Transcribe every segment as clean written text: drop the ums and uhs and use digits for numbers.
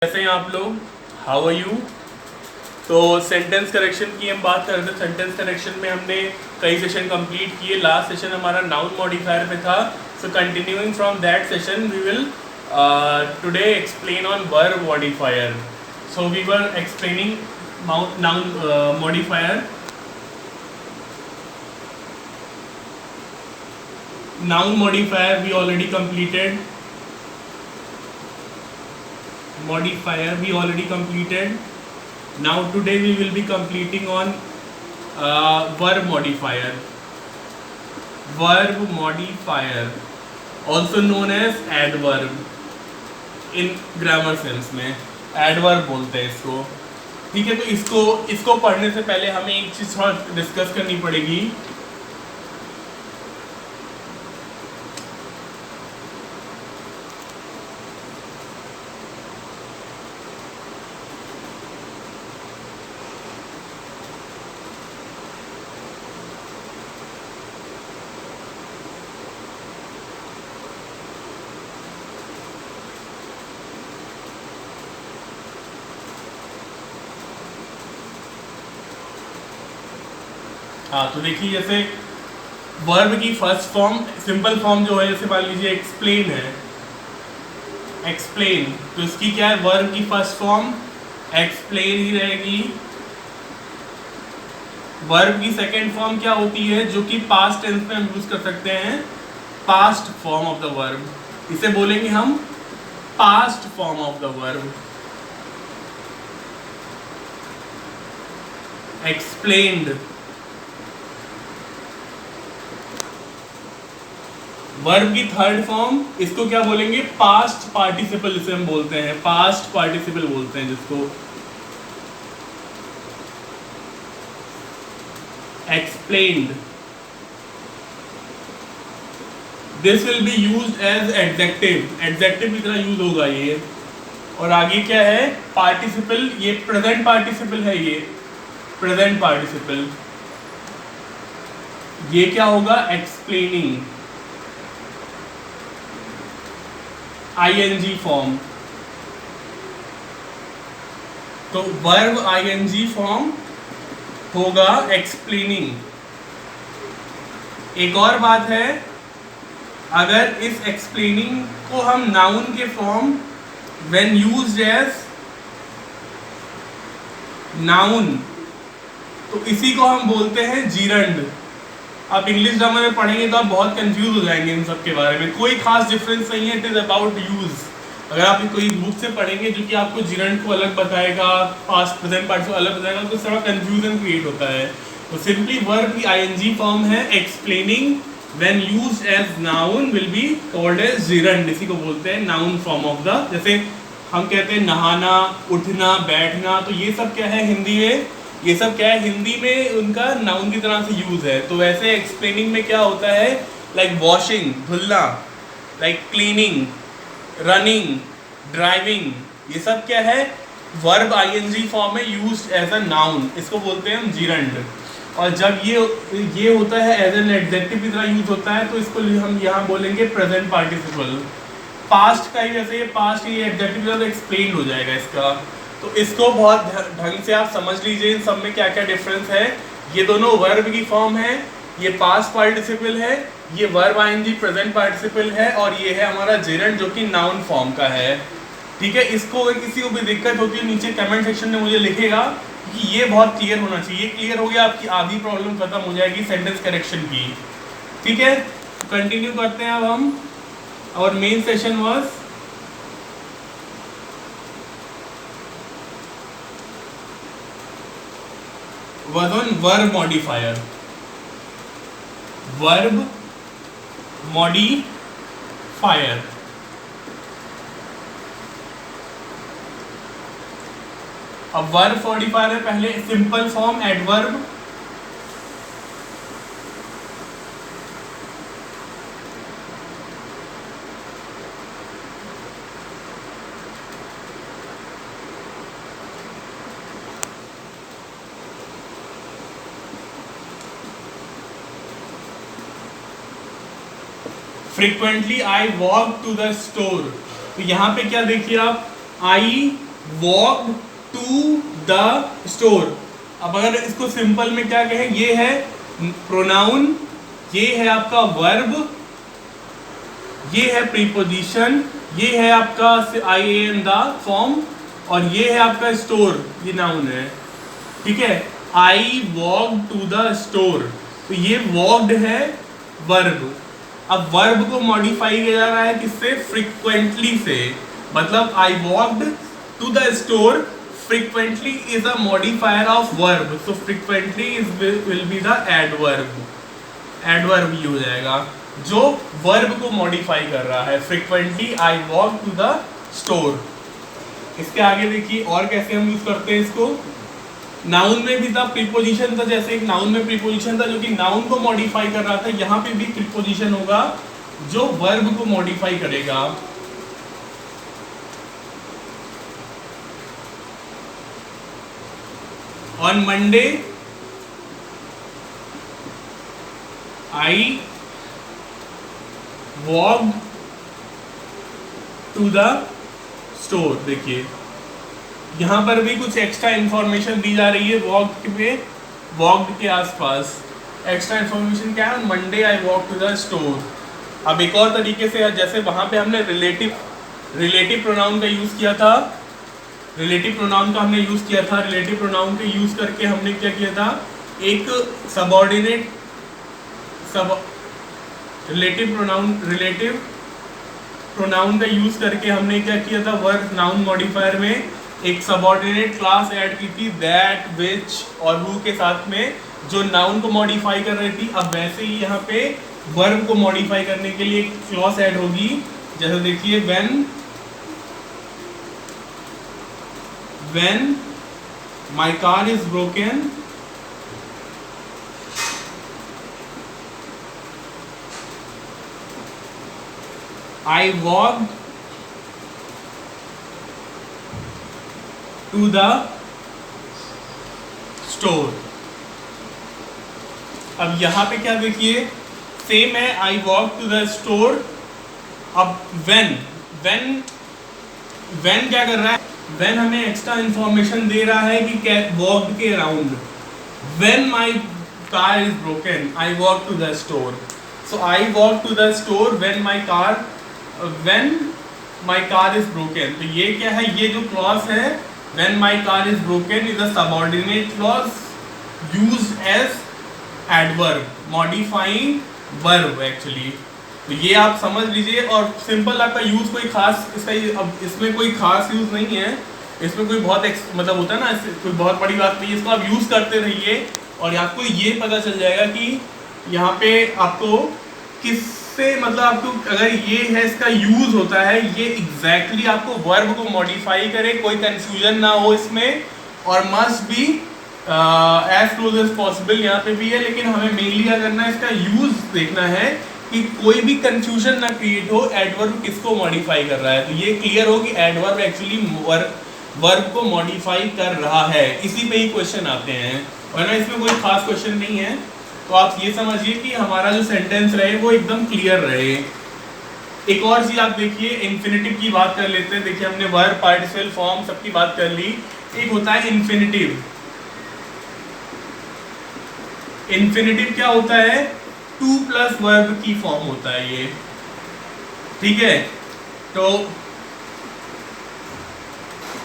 कैसे हैं आप लोग? How are you? तो सेंटेंस करेक्शन की हम बात कर रहे थे। सेंटेंस करेक्शन में हमने कई सेशन कंप्लीट किए। लास्ट सेशन हमारा नाउन मॉडिफायर पे था। So continuing from that session we will today explain on verb modifier. So we were explaining noun modifier. Noun modifier we already completed. Now today we will be completing on verb modifier. Verb modifier also known as adverb in grammar sense में adverb बोलते हैं इसको। ठीक है, तो इसको पढ़ने से पहले हमें एक चीज थोड़ा डिस्कस करनी पड़ेगी। हाँ, तो देखिए जैसे वर्ब की फर्स्ट फॉर्म सिंपल फॉर्म जो है, जैसे मान लीजिए एक्सप्लेन है। एक्सप्लेन, तो इसकी क्या है? वर्ब की फर्स्ट फॉर्म एक्सप्लेन ही रहेगी। वर्ब की सेकंड फॉर्म क्या होती है, जो कि पास्ट टेंस में हम यूज कर सकते हैं? Past form of the verb. इसे बोलेंगे हम past form of the verb. Explained. Verb की थर्ड फॉर्म, इसको क्या बोलेंगे? पास्ट पार्टिसिपल, इसे हम बोलते हैं पास्ट पार्टिसिपल बोलते हैं जिसको। Explained, this will be used as adjective. Adjective की तरह यूज होगा ये। और आगे क्या है? पार्टिसिपल, ये प्रेजेंट पार्टिसिपल है। ये प्रेजेंट पार्टिसिपल, ये क्या होगा? एक्सप्लेनिंग। आईएनजी फॉर्म, तो वर्ब आईएनजी फॉर्म होगा एक्सप्लेनिंग। एक और बात है, अगर इस एक्सप्लेनिंग को हम नाउन के form when used as noun, तो इसी को हम बोलते हैं जीरंड। आप इंग्लिश ग्रामर में पढ़ेंगे तो आप बहुत कंफ्यूज हो जाएंगे इन सब के बारे में। कोई खास डिफरेंस नहीं है, इट इज अबाउट यूज। अगर आप कोई बुक से पढ़ेंगे जो कि आपको जीरंड को अलग बताएगा, पास्ट प्रेजेंट पार्ट को अलग बताएगा, तो थोड़ा कंफ्यूजन क्रिएट होता है। तो सिंपली वर्ब की आईएनजी फॉर्म है explaining, when used as noun will be called as gerund. इसी को बोलते हैं नाउन फॉर्म ऑफ द। जैसे हम कहते हैं नहाना, उठना, बैठना, तो ये सब क्या है हिंदी में? ये सब क्या है हिंदी में? उनका नाउन की तरह से यूज है। तो वैसे एक्सप्लेनिंग में क्या होता है? लाइक वॉशिंग, धुलना, लाइक क्लीनिंग, रनिंग, ड्राइविंग, ये सब क्या है? वर्ब आईएनजी फॉर्म में यूज्ड एज अ नाउन। इसको बोलते हैं हम जीरंड। और जब ये होता है एज एन एडजेक्टिव की तरह यूज होता है, तो इसको हम यहाँ बोलेंगे प्रेजेंट पार्टिसिपल। पास्ट का ही, वैसे ये पास्ट ये एडजेक्टिव की तरह एक्सप्लेन हो जाएगा इसका। तो इसको बहुत ढंग से आप समझ लीजिए इन सब में क्या क्या डिफरेंस है। ये दोनों वर्ब की फॉर्म है, ये पास्ट पार्टिसिपल है, ये वर्ब आईएनजी प्रेजेंट पार्टिसिपल है, और ये है हमारा जेरंड जो कि नाउन फॉर्म का है। ठीक है, इसको अगर किसी को भी दिक्कत होती है नीचे कमेंट सेक्शन में मुझे लिखेगा, कि ये बहुत क्लियर होना चाहिए। क्लियर हो गया, आपकी आधी प्रॉब्लम खत्म हो जाएगी सेंटेंस करेक्शन की। ठीक है, कंटिन्यू करते हैं अब हम। और main session was on verb modifier. Verb modifier. अब वर्ब मॉडिफायर है, पहले simple form adverb. Frequently I walk to the store, तो यहाँ पे क्या देखिए आप? I walk to the store. अब अगर इसको सिंपल में क्या कहें, ये है प्रोनाउन, ये है आपका वर्ब, ये है प्रीपोजिशन, ये है आपका आई एन द फॉर्म, और ये है आपका स्टोर, ये नाउन है। ठीक है, I walk to the store, तो ये वॉक्ड है वर्ब। अब वर्ब को मॉडिफाई किया जा रहा है किससे, फ्रीक्वेंटली से। मतलब I walked to the store, frequently is a modifier of verb, so frequently is will be the adverb. Adverb ही हो जाएगा जो वर्ब को मॉडिफाई कर रहा है। Frequently I walk to the store. इसके आगे देखिए और कैसे हम यूज करते हैं इसको। नाउन में भी था प्रीपोजिशन था, जैसे एक नाउन में प्रीपोजिशन था जो कि नाउन को मॉडिफाई कर रहा था, यहाँ पे भी प्रीपोजिशन होगा जो वर्ब को मॉडिफाई करेगा। On Monday I walk to the store. देखिए यहाँ पर भी कुछ एक्स्ट्रा इंफॉर्मेशन दी जा रही है वॉक्ड पे, वॉक्ड के आसपास एक्स्ट्रा इंफॉर्मेशन क्या है, Monday I walk to the store. अब एक और तरीके से, जैसे वहाँ पे हमने रिलेटिव प्रोनाउन का यूज़ किया था, रिलेटिव प्रोनाउन का हमने यूज़ किया था, रिलेटिव प्रोनाउन के यूज़ करके हमने क्या किया था, एक सबऑर्डिनेट रिलेटिव प्रोनाउन का यूज़ करके हमने क्या किया था, वर्ब नाउन मॉडिफायर में एक सबऑर्डिनेट क्लास ऐड की थी, दैट, विच और हु के साथ में, जो नाउन को मॉडिफाई कर रही थी। अब वैसे ही यहाँ पे वर्ब को मॉडिफाई करने के लिए एक क्लॉज ऐड होगी, जैसे देखिए when my car is broken, I walk to the store. अब यहां पे क्या देखिए, सेम है, I walk to the store. अब व्हेन क्या कर रहा है, व्हेन हमें एक्स्ट्रा इंफॉर्मेशन दे रहा है कि वॉक्ड के around. When my car is broken I walk to the store, so I walk to the store when my car is broken. तो ये क्या है, ये जो क्लॉज है when my car is broken is a subordinate clause used as adverb modifying verb actually। तो ये आप समझ लीजिए, और सिंपल आपका यूज कोई खास अब इसमें कोई खास यूज नहीं है, इसमें कोई बहुत मतलब होता है ना, कोई बहुत बड़ी बात नहीं है, इसको आप यूज करते रहिए और आपको ये पता चल जाएगा कि यहाँ पे आपको किससे, मतलब आपको अगर ये है इसका यूज होता है, ये एग्जैक्टली आपको वर्ब को मॉडिफाई करे, कोई कंफ्यूजन ना हो इसमें, और must be as close as possible यहाँ पे भी है। लेकिन हमें मेनली क्या करना है, इसका यूज देखना है कि कोई भी कंफ्यूजन ना क्रिएट हो, एडवर्ब किसको मॉडिफाई कर रहा है। तो ये क्लियर हो कि एडवर्ब एक्चुअली वर्ब को मॉडिफाई कर रहा है, इसी पे ही क्वेश्चन आते हैं, वरना इसमें कोई खास क्वेश्चन नहीं है। तो आप ये समझिए कि हमारा जो सेंटेंस रहे वो एकदम क्लियर रहे। एक और चीज आप देखिए, इन्फिनेटिव की बात कर लेते हैं। देखिए हमने वर्ब, पार्टिसिपल, फॉर्म सबकी बात कर ली। एक होता है इन्फिनेटिव। इन्फिनेटिव क्या होता है, टू प्लस वर्ब की फॉर्म होता है ये, ठीक है। तो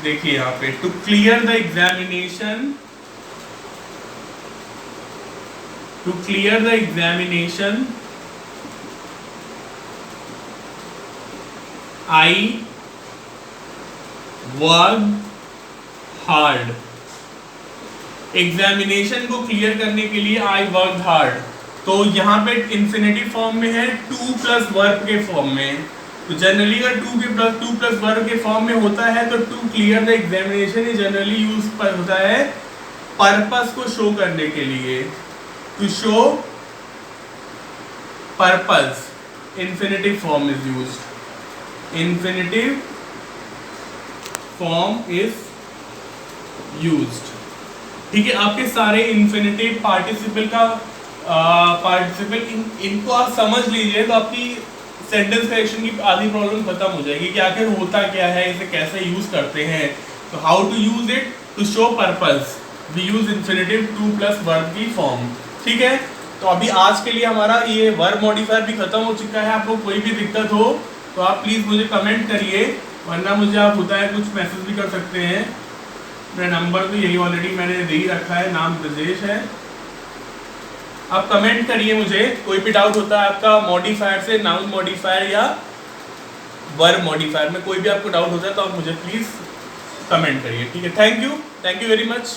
देखिए यहाँ पे, to clear the examination, to clear the examination I worked hard। Examination को क्लियर करने के लिए I worked hard, तो यहाँ पे इंफिनिटिव फॉर्म में है, टू प्लस वर्ब के फॉर्म में। तो जनरली अगर टू प्लस वर्ब के फॉर्म में होता है तो to clear the examination generally use पर होता है पर्पस को शो करने के लिए, to show purpose infinitive form is used, infinitive form is used। ठीक है, आपके सारे infinitive participle का पार्टिसिपल इनको आप समझ लीजिए तो आपकी सेंटेंस करेक्शन की आधी प्रॉब्लम खत्म हो जाएगी कि आखिर होता क्या है, इसे कैसे यूज करते हैं। तो how to use it to show purpose, we use infinitive to plus verb की फॉर्म। ठीक है, तो अभी आज के लिए हमारा ये वर्ब मॉडिफायर भी खत्म हो चुका है। आपको कोई भी दिक्कत हो तो आप प्लीज़ मुझे कमेंट करिए, वरना मुझे आप होता है कुछ मैसेज भी कर सकते हैं। मेरा नंबर तो यही ऑलरेडी मैंने दे ही रखा है, नाम ब्रजेश है। आप कमेंट करिए मुझे, कोई भी डाउट होता है आपका मॉडिफायर से, नाउन मॉडिफायर या वर्ब मॉडिफायर में कोई भी आपको डाउट होता है तो आप मुझे प्लीज़ कमेंट करिए। ठीक है, थैंक यू वेरी मच।